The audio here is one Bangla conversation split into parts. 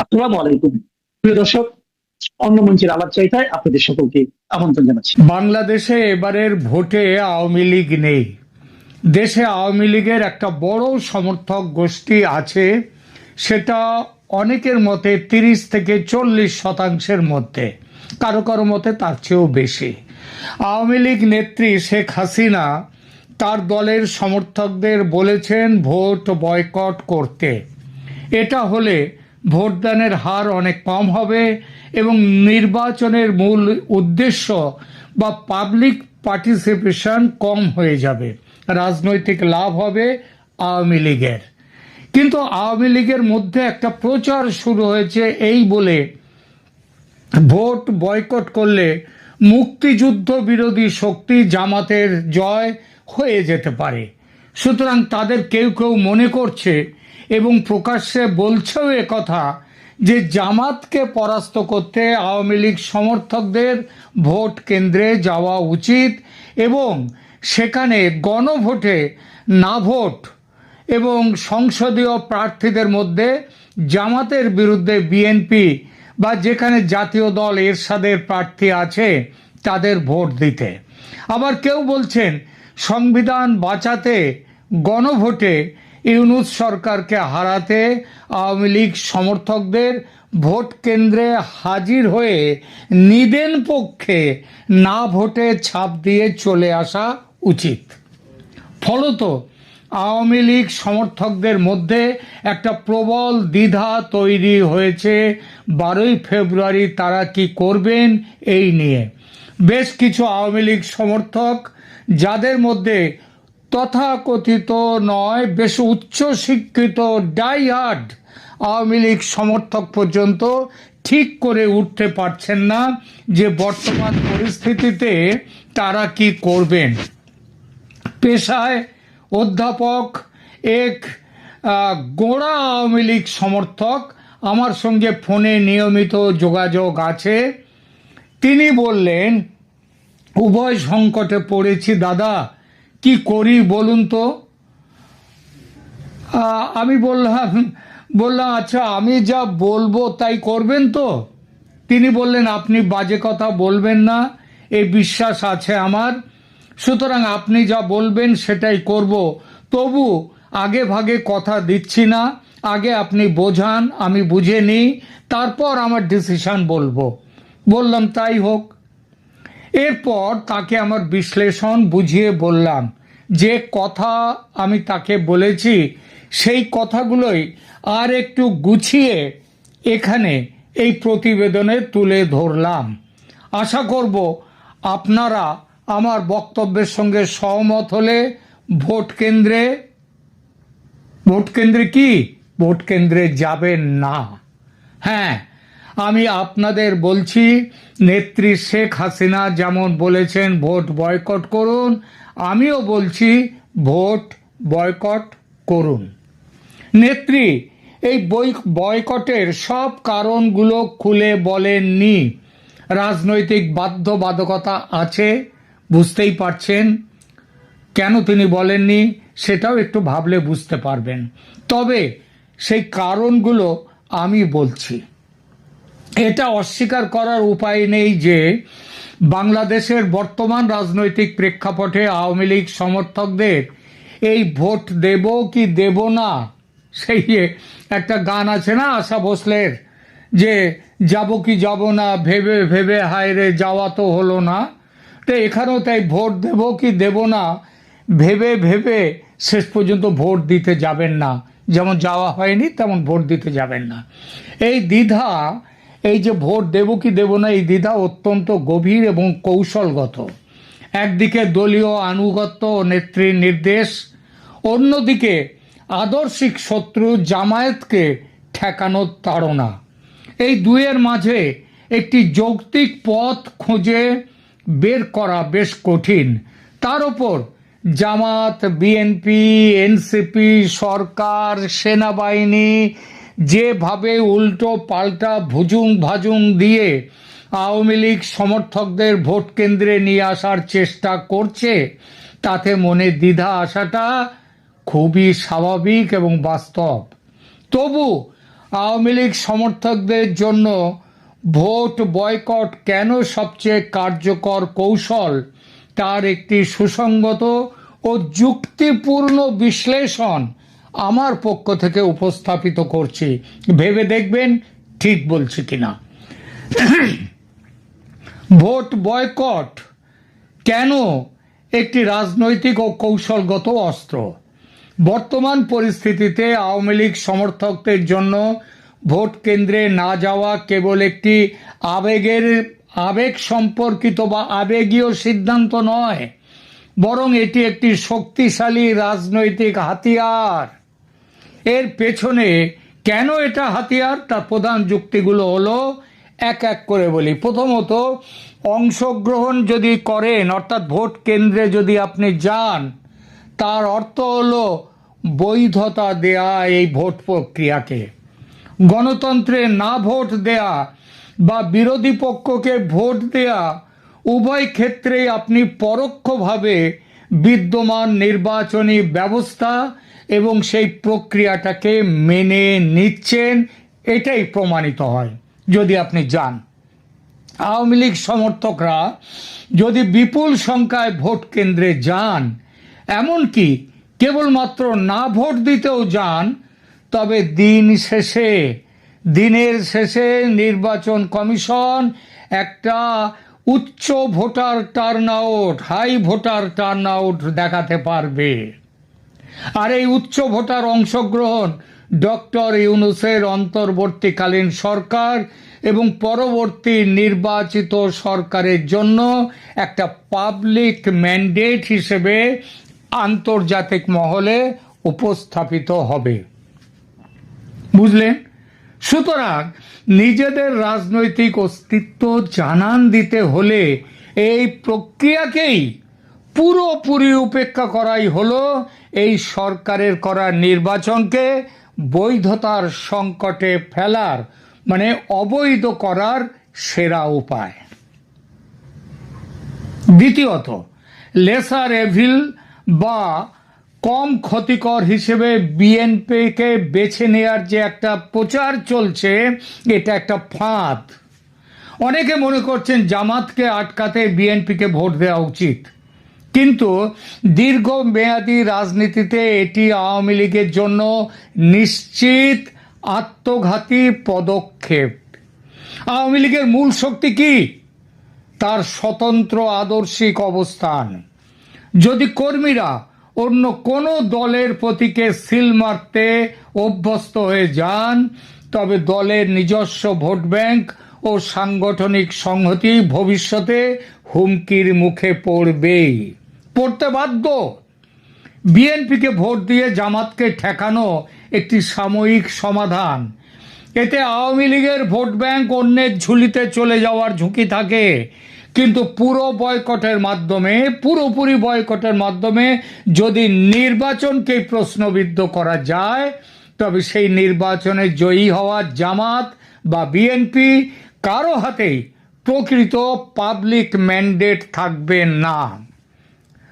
আসসালামু আলাইকুম প্রিয় দর্শক, অন্য মঞ্চের আলাপ চাইতায় আপনাদের সকলকে আমন্ত্রণ জানাচ্ছি। বাংলাদেশে এবারের ভোটে আওয়ামী লীগ নেই। দেশে আওয়ামী লীগের একটা বড় সমর্থক গোষ্ঠী আছে, সেটা অনেকের মতে 30 থেকে 40% মধ্যে, কারো কারো মতে তার চেয়েও বেশি। আওয়ামী লীগ নেত্রী শেখ হাসিনা তার দলের সমর্থকদের বলেছেন ভোট বয়কট করতে। এটা হলে ভোটদানের হার অনেক কম হবে এবং নির্বাচনের মূল উদ্দেশ্য বা পাবলিক পার্টিসিপেশন কম হয়ে যাবে, রাজনৈতিক লাভ হবে আওয়ামী লীগের। কিন্তু আওয়ামী লীগের মধ্যে একটা প্রচার শুরু হয়েছে এই বলে ভোট বয়কট করলে মুক্তিযুদ্ধ বিরোধী শক্তি জামাতের জয় হয়ে যেতে পারে। সুতরাং তাদের কেউ কেউ মনে করছে এবং প্রকাশ্যে বলছেও কথা যে জামাতকে পরাস্ত করতে আওয়ামী লীগ সমর্থকদের ভোট কেন্দ্রে যাওয়া উচিত এবং সেখানে গণভোটে না ভোট এবং সংসদীয় প্রার্থীদের মধ্যে জামাতের বিরুদ্ধে বিএনপি বা যেখানে জাতীয় দল এরশাদের প্রার্থী আছে তাদের ভোট দিতে। আবার কেউ বলছেন সংবিধান বাঁচাতে গণভোটে ইউনূস সরকারকে হারাতে আওয়ামী লীগ সমর্থকদের ভোট কেন্দ্রে হাজির হয়ে নিদেন পক্ষে না ভোটে ছাপ দিয়ে চলে আসা উচিত। ফলত আওয়ামী লীগ সমর্থকদের মধ্যে একটা প্রবল দ্বিধা তৈরি হয়েছে 12ই ফেব্রুয়ারি তারা কি করবেন এই নিয়ে। বেশ কিছু আওয়ামী লীগ সমর্থক, যাদের মধ্যে তথাকথিত নয় বেশ উচ্চ শিক্ষিত ডাইহার্ড আওয়ামী লীগ সমর্থক পর্যন্ত ঠিক করে উঠতে পারছেন না যে বর্তমান পরিস্থিতিতে তারা কি করবেন। পেশায় অধ্যাপক এক গোঁড়া আওয়ামী লীগ সমর্থক আমার সঙ্গে ফোনে নিয়মিত যোগাযোগ আছে। তিনি বললেন, উভয় সংকটে পড়েছি দাদা, কি করি বলুন তো। আমি বললাম আচ্ছা আমি যা বলবো তাই করবেন তো। তিনি বললেন, আপনি বাজে কথা বলবেন না, এই বিশ্বাস আছে আমার, সুতরাং আপনি যা বলবেন সেটাই করব। তবু আগে ভাগে কথা দিচ্ছি না, আগে আপনি বোঝান, আমি বুঝে নিই, তারপর আমার ডিসিশন বলবো। বললাম তাই হোক। এরপর তাকে আমার বিশ্লেষণ বুঝিয়ে বললাম যে কথা আমি তাকে বলেছি সেই কথাগুলোই আর একটু গুছিয়ে এখানে এই প্রতিবেদনে তুলে ধরলাম। আশা করব আপনারা আমার বক্তব্যের সঙ্গে সহমত হলে ভোট কেন্দ্রে যাবেন না। হ্যাঁ, আমি আপনাদের বলছি, নেত্রী শেখ হাসিনা যেমন বলেছেন ভোট বয়কট করুন, আমিও বলছি ভোট বয়কট করুন। নেত্রী এই বয়কটের সব কারণগুলো খুলে বলেননি। রাজনৈতিক বাধ্যবাধকতা আছে, বুঝতেই পারছেন। কেন তিনি বলেননি সেটাও একটু ভাবলে বুঝতে পারবেন। তবে সেই কারণগুলো আমি বলছি। এটা অস্বীকার করার উপায় নেই যে বাংলাদেশের বর্তমান রাজনৈতিক প্রেক্ষাপটে আওয়ামী লীগ সমর্থকদের এই ভোট দেব কি দেব না, সেই একটা গান আছে না আশা ভোসলের, যে যাব কি যাব না ভেবে ভেবে হায় রে যাওয়া তো হলো না। তো এখানেও তাই ভোট দেব কি দেব না ভেবে ভেবে শেষ পর্যন্ত ভোট দিতে যাবেন না। যেমন যাওয়া হয়নি তেমন ভোট দিতে যাবেন না। এই দ্বিধা, এই যে ভোট দেব কি দেব না, এই দ্বিধা অত্যন্ত গভীর এবং কৌশলগত। একদিকে দলীয় আনুগত্য ও নেত্রীর নির্দেশ, অন্যদিকে আদর্শিক শত্রু জামায়াতকে ঠেকানোর তাড়না। এই দুয়ের মাঝে একটি যৌক্তিক পথ খুঁজে বের করা বেশ কঠিন। তার উপর জামাত, বিএনপি, এনসিপি, সরকার, সেনাবাহিনী যেভাবে উল্টো পাল্টা ভুজুং ভাজুং দিয়ে আওয়ামী লীগ সমর্থকদের ভোট কেন্দ্রে নিয়ে আসার চেষ্টা করছে, তাতে মনে দ্বিধা আসাটা খুবই স্বাভাবিক এবং বাস্তব। তবু আওয়ামী লীগ সমর্থকদের জন্য ভোট বয়কট কেন সবচেয়ে কার্যকর কৌশল তার একটি সুসংগত ও যুক্তিপূর্ণ বিশ্লেষণ আমার পক্ষ থেকে উপস্থাপিত করছি, ভেবে দেখবেন ঠিক বলছি কিনা। ভোট বয়কট কেন একটি রাজনৈতিক ও কৌশলগত অস্ত্র? বর্তমান পরিস্থিতিতে আওয়ামী লীগ সমর্থকদের জন্য ভোট কেন্দ্রে না যাওয়া কেবল একটি আবেগ সম্পর্কিত বা আবেগীয় সিদ্ধান্ত নয়, বরং এটি একটি শক্তিশালী রাজনৈতিক হাতিয়ার। এর পেছনে কেন এটা হাতিয়ার, তার প্রধান যুক্তিগুলো হলো, এক এক করে বলি। প্রথমত, অংশগ্রহণ যদি করেন, অর্থাৎ ভোট কেন্দ্রে যদি আপনি যান, তার অর্থ হলো বৈধতা দেয়া এই ভোট প্রক্রিয়াকে। গণতন্ত্রে না ভোট দেয়া বা বিরোধী পক্ষকে ভোট দেয়া উভয় ক্ষেত্রেই আপনি পরোক্ষভাবে বিদ্যমান নির্বাচনী ব্যবস্থা এবং সেই প্রক্রিয়াটাকে মেনে নিচ্ছেন, এটাই প্রমাণিত হয় যদি আপনি যান। আওয়ামী লীগ সমর্থকরা যদি বিপুল সংখ্যায় ভোট কেন্দ্রে যান, এমনকি কেবলমাত্র না ভোট দিতেও যান, তবে দিনের শেষে নির্বাচন কমিশন একটা উচ্চ ভোটার টার্নআউট, হাই ভোটার টার্নআউট দেখাতে পারবে। আর এই উচ্চ ভোটার অংশগ্রহণ ডক্টর ইউনূসের অন্তর্বর্তীকালীন সরকার এবং পরবর্তী নির্বাচিত সরকারের জন্য একটা পাবলিক ম্যান্ডেট হিসেবে আন্তর্জাতিক মহলে উপস্থাপিত হবে। বুঝলেন? সুতরাং নিজেদের রাজনৈতিক অস্তিত্ব জানান দিতে হলে এই প্রক্রিয়াকেই পুরোপুরি উপেক্ষা করাই হলো এই সরকারের করা নির্বাচনকে বৈধতার সংকটে ফেলার, মানে অবৈধ করার সেরা উপায়। দ্বিতীয়ত, লেসার এভিল বা কম ক্ষতিকর হিসেবে বিএনপিকে বেছে নেয়ার যে একটা প্রচার চলছে, এটা একটা ফাঁদ। অনেকে মনে করছেন জামাতকে আটকাতে বিএনপিকে ভোট দেওয়া উচিত, কিন্তু দীর্ঘমেয়াদী রাজনীতিতে এটি আওয়ামী লীগের জন্য নিশ্চিত আত্মঘাতী পদক্ষেপ। আওয়ামী লীগের মূল শক্তি কি? তার স্বতন্ত্র আদর্শিক অবস্থান। যদি কর্মীরা অন্য কোনো দলের প্রতীকে সিল মারতে অভ্যস্ত হয়ে যান, তবে দলের নিজস্ব ভোট ব্যাংক ও সাংগঠনিক সংহতি ভবিষ্যতে হুমকির মুখে পড়তে বাধ্য। বিএনপিকে ভোট দিয়ে জামাতকে ঠেকানো একটি সাময়িক সমাধান। এতে আওয়ামী লীগের ভোট ব্যাংক অন্যের ঝুলিতে চলে যাওয়ার ঝুঁকি থাকে, কিন্তু পুরোপুরি বয়কটের মাধ্যমে যদি নির্বাচনকে প্রশ্নবিদ্ধ করা যায়, তবে সেই নির্বাচনে জয়ী হওয়া জামাত বা বিএনপি কারো হাতেই প্রকৃত পাবলিক ম্যান্ডেট থাকবে না।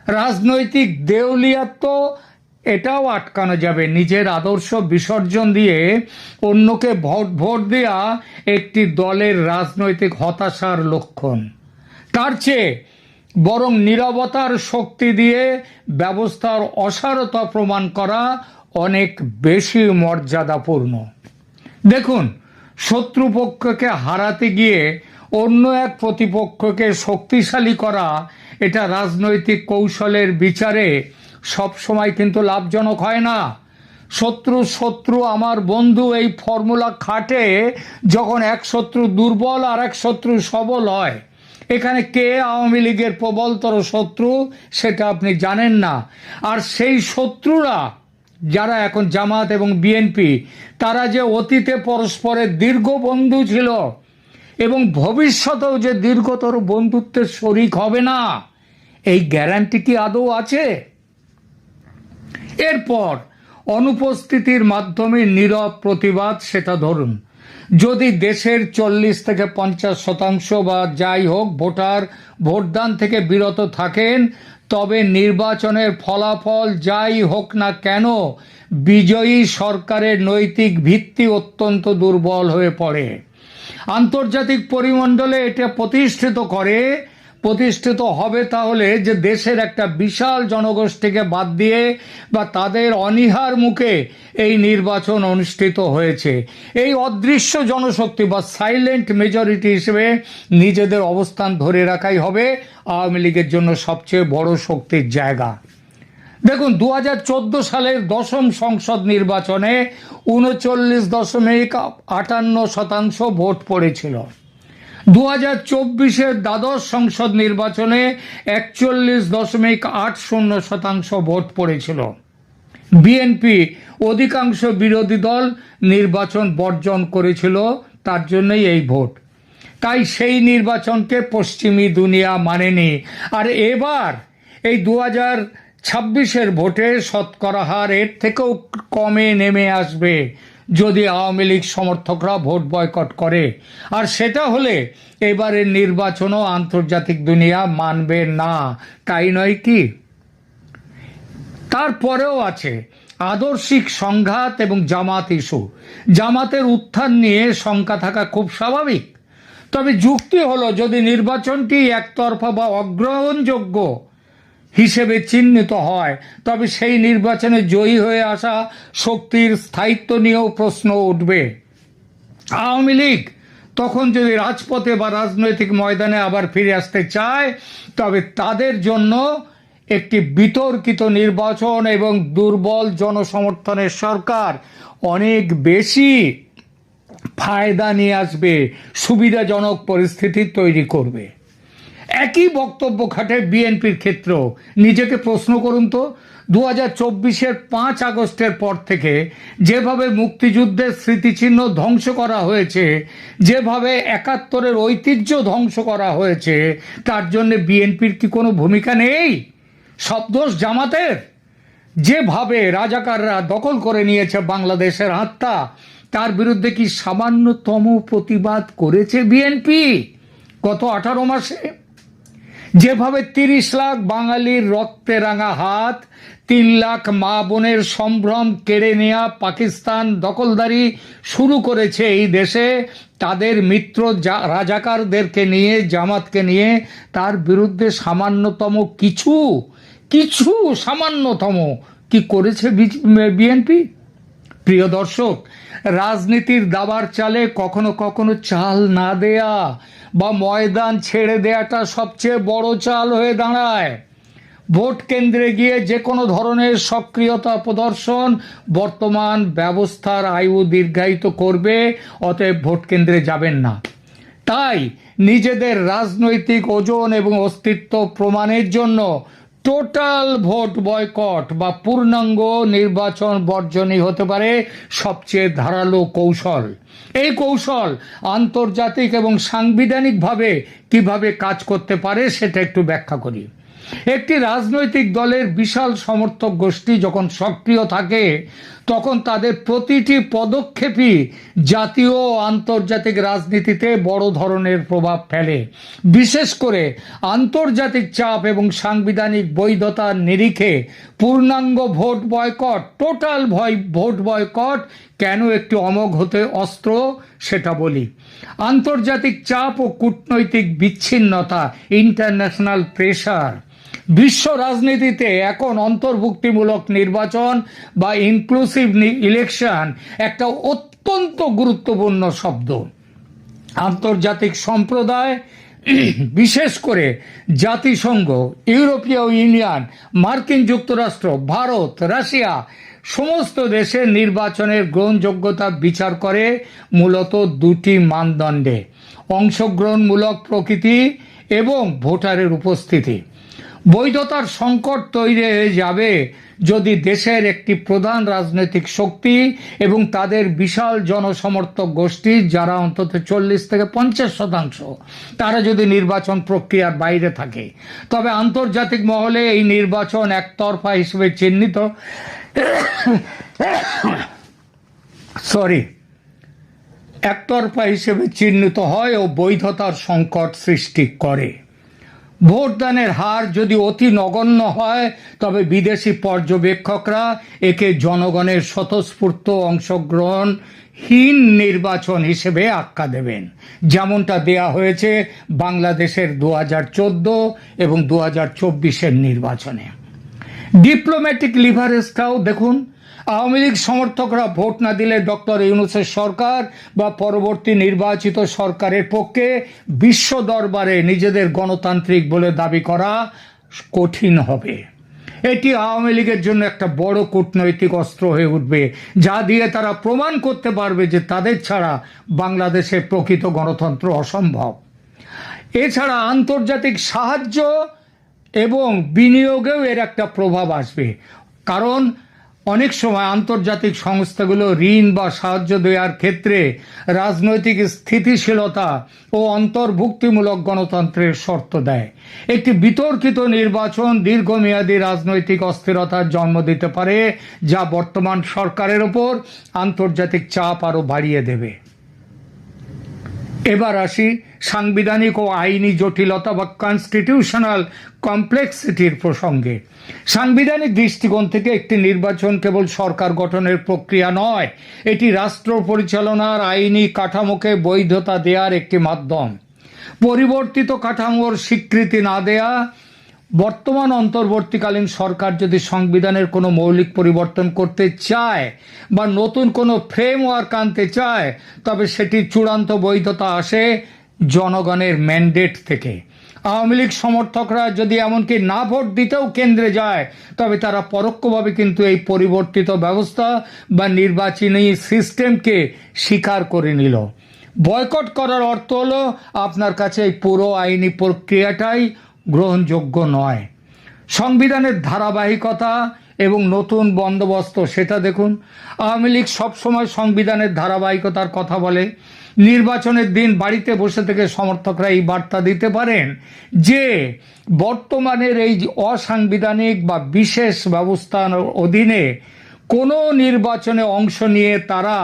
রাজনৈতিক দেউলিয়াত্ব এটাও আটকানো যাবে। নিজের আদর্শ বিসর্জন দিয়ে অন্যকে ভোট দেয়া একটি দলের রাজনৈতিক হতাশার লক্ষণ। তার চেয়ে বরং নীরবতার শক্তি দিয়ে ব্যবস্থার অসারতা প্রমাণ করা অনেক বেশি মর্যাদাপূর্ণ। দেখুন, শত্রুপক্ষকে হারাতে গিয়ে অন্য এক প্রতিপক্ষকে শক্তিশালী করা, এটা রাজনৈতিক কৌশলের বিচারে সবসময় কিন্তু লাভজনক হয় না। শত্রু আমার বন্ধু এই ফর্মুলা খাটে যখন এক শত্রু দুর্বল আর এক শত্রু সবল হয়। এখানে কে আওয়ামী লীগের প্রবলতর শত্রু সেটা আপনি জানেন না। আর সেই শত্রুরা যারা এখন জামাত এবং বিএনপি, তারা যে অতীতে পরস্পরের দীর্ঘ বন্ধু ছিল এবং ভবিষ্যতেও যে দীর্ঘতর বন্ধুত্বের শরিক হবে না, এই গ্যারান্টি কি আদৌ আছে? এরপর অনুপস্থিতির মাধ্যমে নীরব প্রতিবাদ, সেটা ধরুন। যদি দেশের 40 থেকে 50% বা যাই হোক ভোটার ভোটদান থেকে বিরত থাকেন, তবে নির্বাচনের ফলাফল যাই হোক না কেন বিজয়ী সরকারের নৈতিক ভিত্তি অত্যন্ত দুর্বল হয়ে পড়ে। আন্তর্জাতিক পরিমণ্ডলে এটা প্রতিষ্ঠিত হবে তাহলে যে দেশের একটা বিশাল জনগোষ্ঠীকে বাদ দিয়ে বা তাদের অনীহার মুখে এই নির্বাচন অনুষ্ঠিত হয়েছে। এই অদৃশ্য জনশক্তি বা সাইলেন্ট মেজরিটি হিসেবে নিজেদের অবস্থান ধরে রাখাই হবে আওয়ামী লীগের জন্য সবচেয়ে বড় শক্তির জায়গা। দেখুন, 2014 সালের 10ম সংসদ নির্বাচনে 39.58% ভোট পড়েছিল। 2024-এর দ্বাদশ সংসদ নির্বাচনে 41.80% ভোট পড়েছিল। বিএনপি অধিকাংশ বিরোধী দল নির্বাচন বর্জন করেছিল, তার জন্যই এই ভোট। তাই সেই নির্বাচনকে পশ্চিমী দুনিয়া মানেনি। আর এবার এই 2026-এর ভোটে শতকরা হার এর থেকেও কমে নেমে আসবে যদি আওয়ামী লীগ সমর্থকরা ভোট বয়কট করে। আর সেটা হলে এবারের নির্বাচনও আন্তর্জাতিক দুনিয়া মানবে না, তাই নয় কি? তারপরেও আছে আদর্শিক সংঘাত এবং জামাত ইস্যু। জামাতের উত্থান নিয়ে শঙ্কা থাকা খুব স্বাভাবিক। তবে যুক্তি হলো, যদি নির্বাচনটি একতরফা বা অগ্রহণযোগ্য হিসেবে চিহ্নিত হয়, তবে সেই নির্বাচনে জয়ী হয়ে আসা শক্তির স্থায়িত্ব নিয়েও প্রশ্ন উঠবে। আওয়ামী লীগ তখন যদি রাজপথে বা রাজনৈতিক ময়দানে আবার ফিরে আসতে চায়, তবে তাদের জন্য একটি বিতর্কিত নির্বাচন এবং দুর্বল জনসমর্থনের সরকার অনেক বেশি ফায়দা নিয়ে আসবে, সুবিধাজনক পরিস্থিতি তৈরি করবে। একই বক্তব্য খাটে বিএনপির ক্ষেত্রেও। নিজেকে প্রশ্ন করুন তো, 2024-এর 5 আগস্টের পর থেকে যেভাবে মুক্তিযুদ্ধের স্মৃতিচিহ্ন ধ্বংস করা হয়েছে, যেভাবে 71-এর ঐতিহ্য ধ্বংস করা হয়েছে, তার জন্য বিএনপির কি কোনো ভূমিকা নেই? সব দোষ জামাতের? যেভাবে রাজাকাররা দখল করে নিয়েছে বাংলাদেশের আত্মা, তার বিরুদ্ধে কি সামান্যতম প্রতিবাদ করেছে বিএনপি গত 18 মাসে? যেভাবে 30 লাখ বাঙালির রক্তে রাঙা হাত, 3 লাখ মা বোনের সম্ভ্রম কেড়ে নেওয়া পাকিস্তান দখলদারি শুরু করেছে এই দেশে তাদের মিত্র রাজাকারদেরকে নিয়ে, জামাতকে নিয়ে, তার বিরুদ্ধে সামান্যতম কিছু সামান্যতম কি করেছে বিএনপি? প্রিয় দর্শক, রাজনীতির দাবার চালে কখনো কখনো চাল না দেয়া বা ময়দান ছেড়ে দেয়াটা সবচেয়ে বড় চাল হয়ে দাঁড়ায়। ভোট কেন্দ্রে গিয়ে যে কোনো ধরনের সক্রিয়তা প্রদর্শন বর্তমান ব্যবস্থার আয়ু দীর্ঘায়িত করবে, অতএব ভোট কেন্দ্রে যাবেন না। তাই নিজেদের রাজনৈতিক ওজন এবং অস্তিত্ব প্রমাণের জন্য টোটাল ভোট বয়কট বা পূর্ণাঙ্গ নির্বাচন বর্জনই হতে পারে সবচেয়ে ধারালো কৌশল। এই কৌশল আন্তর্জাতিক এবং সাংবিধানিকভাবে কিভাবে কাজ করতে পারে সেটা একটু ব্যাখ্যা করি। একটি রাজনৈতিক দলের বিশাল সমর্থক গোষ্ঠী যখন সক্রিয় থাকে, তখন তাদের প্রতিটি পদক্ষেপই জাতীয় ও আন্তর্জাতিক রাজনীতিতে বড় ধরনের প্রভাব ফেলে। বিশেষ করে আন্তর্জাতিক চাপ এবং সাংবিধানিক বৈধতার নিরিখে পূর্ণাঙ্গ vote boycott, total vote boycott কেন একটি অমোঘ হতে অস্ত্র সেটা বলি। আন্তর্জাতিক চাপ ও কূটনৈতিক বিচ্ছিন্নতা, ইন্টারন্যাশনাল প্রেশার। বিশ্ব রাজনীতিতে এখন অন্তর্ভুক্তিমূলক নির্বাচন বা ইনক্লুসিভ ইলেকশন একটা অত্যন্ত গুরুত্বপূর্ণ শব্দ। আন্তর্জাতিক সম্প্রদায়, বিশেষ করে জাতিসংঘ, ইউরোপীয় ইউনিয়ন, মার্কিন যুক্তরাষ্ট্র, ভারত, রাশিয়া সমস্ত দেশের নির্বাচনের গ্রহণযোগ্যতা বিচার করে মূলত দুটি মানদণ্ডে: অংশগ্রহণমূলক প্রকৃতি এবং ভোটারের উপস্থিতি। বৈধতার সংকট তৈরি হয়ে যাবে যদি দেশের একটি প্রধান রাজনৈতিক শক্তি এবং তাদের বিশাল জনসমর্থক গোষ্ঠী, যারা অন্তত 40 থেকে 50%, তারা যদি নির্বাচন প্রক্রিয়ার বাইরে থাকে। তবে আন্তর্জাতিক মহলে এই নির্বাচন একতরফা হিসেবে চিহ্নিত একতরফা হিসেবে চিহ্নিত হয় ও বৈধতার সংকট সৃষ্টি করে। ভোটদানের হার যদি অতি নগণ্য হয় তবে বিদেশি পর্যবেক্ষকরা একে জনগণের স্বতঃস্ফূর্ত অংশগ্রহণহীন নির্বাচন হিসেবে আখ্যা দেবেন, যেমনটা দেয়া হয়েছে বাংলাদেশের 2014 এবং 2024-এর নির্বাচনে। ডিপ্লোম্যাটিক লিভারেজটাও দেখুন। আওয়ামী লীগ সমর্থকরা ভোট না দিলে ডক্টর ইউনূসের সরকার বা পরবর্তী নির্বাচিত সরকারের পক্ষে বিশ্ব দরবারে নিজেদের গণতান্ত্রিক বলে দাবি করা কঠিন হবে। এটি আওয়ামী লীগের জন্য একটা বড় কূটনৈতিক অস্ত্র হয়ে উঠবে, যা দিয়ে তারা প্রমাণ করতে পারবে যে তাদের ছাড়া বাংলাদেশে প্রকৃত গণতন্ত্র অসম্ভব। এছাড়া আন্তর্জাতিক সাহায্য এবং বিনিয়োগেও এর একটা প্রভাব আসবে, কারণ অনেক সময় আন্তর্জাতিক সংস্থাগুলো ঋণ বা সাহায্য দেওয়ার ক্ষেত্রে রাজনৈতিক স্থিতিশীলতা ও অন্তর্ভুক্তিমূলক গণতন্ত্রের শর্ত দেয়। একটি বিতর্কিত নির্বাচন দীর্ঘমেয়াদী রাজনৈতিক অস্থিরতার জন্ম দিতে পারে, যা বর্তমান সরকারের ওপর আন্তর্জাতিক চাপ আরও বাড়িয়ে দেবে। এবার আসি সাংবিধানিক ও আইনি জটিলতা বা কনস্টিটিউশনাল কমপ্লেক্সিটির প্রসঙ্গে। সাংবিধানিক দৃষ্টিকোণ থেকে একটি নির্বাচন কেবল সরকার গঠনের প্রক্রিয়া নয়, এটি রাষ্ট্র পরিচালনার আইনি কাঠামোকে বৈধতা দেওয়ার একটি মাধ্যম। পরিবর্তিত কাঠামোর স্বীকৃতি না দেয়া বর্তমান অন্তর্বর্তীকালীন সরকার যদি সংবিধানের কোনো মৌলিক পরিবর্তন করতে চায় বা নতুন কোনো ফ্রেমওয়ার্ক আনতে চায়, তবে সেটির চূড়ান্ত বৈধতা আসে জনগণের ম্যান্ডেট থেকে। আওয়ামী লীগ সমর্থকরা যদি এমনকি না ভোট দিতেও কেন্দ্রে যায়, তবে তারা পরোক্ষভাবে কিন্তু এই পরিবর্তিত ব্যবস্থা বা নির্বাচনী সিস্টেমকে স্বীকার করে নিল। বয়কট করার অর্থ হলো আপনার কাছে এই পুরো আইনি প্রক্রিয়াটাই গ্রহণযোগ্য নয়। সংবিধানের ধারাবাহিকতা এবং নতুন বন্দোবস্ত সেটা দেখুন। আওয়ামী লীগ সবসময় সংবিধানের ধারাবাহিকতার কথা বলে। নির্বাচনের দিন বাড়িতে বসে থেকে সমর্থকরা এই বার্তা দিতে পারেন যে বর্তমানের এই অসাংবিধানিক বা বিশেষ ব্যবস্থার অধীনে কোনো নির্বাচনে অংশ নিয়ে তারা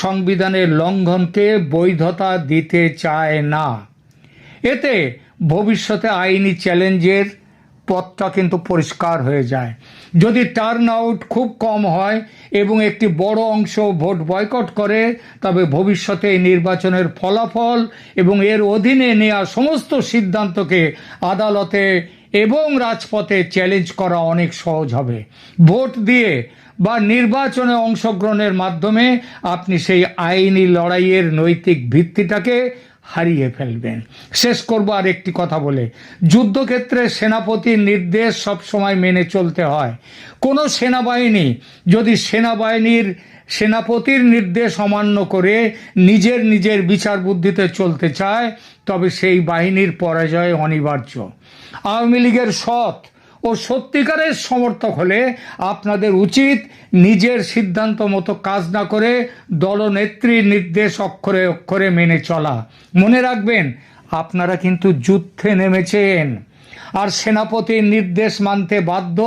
সংবিধানের লঙ্ঘনকে বৈধতা দিতে চায় না। এতে ভবিষ্যতে আইনি চ্যালেঞ্জের পথটা কিন্তু পরিষ্কার হয়ে যায়। যদি টার্ন আউট খুব কম হয় এবং একটি বড় অংশ ভোট বয়কট করে, তবে ভবিষ্যতে এই নির্বাচনের ফলাফল এবং এর অধীনে নেওয়া সমস্ত সিদ্ধান্তকে আদালতে এবং রাজপথে চ্যালেঞ্জ করা অনেক সহজ হবে। ভোট দিয়ে বা নির্বাচনে অংশগ্রহণের মাধ্যমে আপনি সেই আইনি লড়াইয়ের নৈতিক ভিত্তিটাকে হারিয়ে ফেলবেন। শেষ করব আর একটি কথা বলে, যুদ্ধক্ষেত্রে সেনাপতির নির্দেশ সবসময় মেনে চলতে হয়। কোনো সেনাবাহিনী যদি সেনাপতির নির্দেশ অমান্য করে নিজের বিচার বুদ্ধিতে চলতে চায়, তবে সেই বাহিনীর পরাজয় অনিবার্য। আওয়ামী লীগের সৎ ও সত্যিকারের সমর্থক হলে আপনাদের উচিত নিজের সিদ্ধান্ত মতো কাজ না করে দলনেত্রীর নির্দেশ অক্ষরে অক্ষরে মেনে চলা। মনে রাখবেন, আপনারা কিন্তু যুদ্ধে নেমেছেন, আর সেনাপতির নির্দেশ মানতে বাধ্য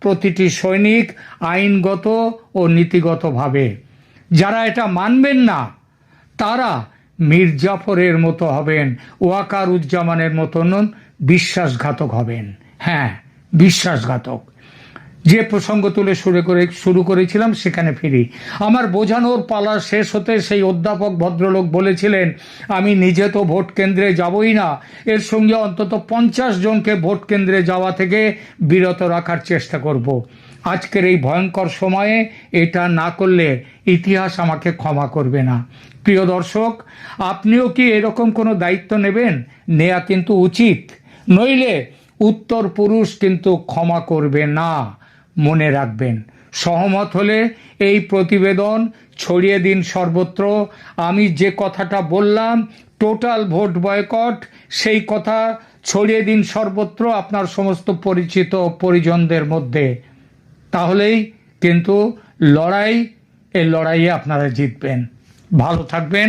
প্রতিটি সৈনিক আইনগত ও নীতিগতভাবে। যারা এটা মানবেন না তারা মীর জাফরের মতো হবেন, ওয়াকারুজ্জামানের মতন বিশ্বাসঘাতক হবেন। হ্যাঁ, বিশ্বাসঘাতক। যে প্রসঙ্গ তুলে শুরু করেছিলাম সেখানে ফিরি। আমার বোঝানোর পালা শেষ হতে সেই অধ্যাপক ভদ্রলোক বলেছিলেন, আমি নিজে তো ভোট কেন্দ্রে যাবই না, এর সঙ্গে অন্তত 50 জনকে ভোট কেন্দ্রে যাওয়া থেকে বিরত রাখার চেষ্টা করব। আজকের এই ভয়ঙ্কর সময়ে এটা না করলে ইতিহাস আমাকে ক্ষমা করবে না। প্রিয় দর্শক, আপনিও কি এরকম কোনো দায়িত্ব নেবেন? নেওয়া কিন্তু উচিত, নইলে উত্তর পুরুষ কিন্তু ক্ষমা করবে না। মনে রাখবেন, সহমত হলে এই প্রতিবেদন ছড়িয়ে দিন সর্বত্র। আমি যে কথাটা বললাম, টোটাল ভোট বয়কট, সেই কথা ছড়িয়ে দিন সর্বত্র আপনার সমস্ত পরিচিত পরিজনদের মধ্যে। তাহলেই কিন্তু এই লড়াইয়ে আপনারা জিতবেন। ভালো থাকবেন।